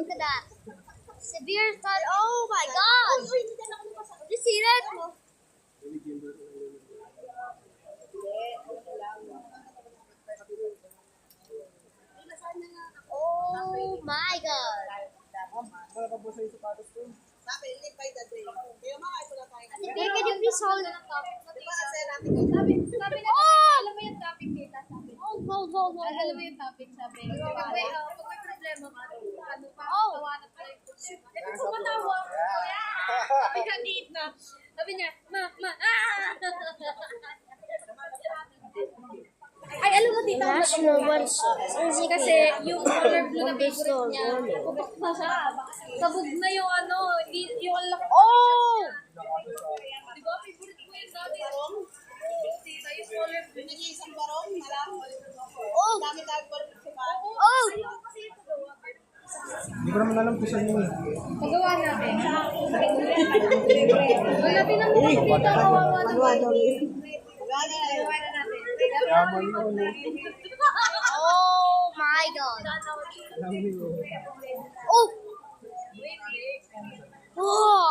Look at that. Severe thud. Oh my god. Did you see that? Oh my god. Ate, can you please hold it? Alam mo yung topic dito, sabi. Hold. Alam mo yung topic, sabi. Pag may problema ka, ano pa, Oh. tawanan pa yung problema. Eh, kung sumatawa, sabi niya, need na. Sabi niya, ma, Ay, alam mo dito, National ones. kasi yung color blue na favorite niya, sabog na siya. Sabog na yung ano, yung alak. Oh! Di ba, favorite ko yung dati. Tita, yung color blue. Nag-iisang barong, malam. Oh! Dami tayo po sa Oh! Hindi ko naman alam kung saan yun. Pagawa natin. Wala pinang dito, kawawa na ba? Pagawa na natin. Yaman yun. Oh my god. Alam mo yun. Oh! Oh!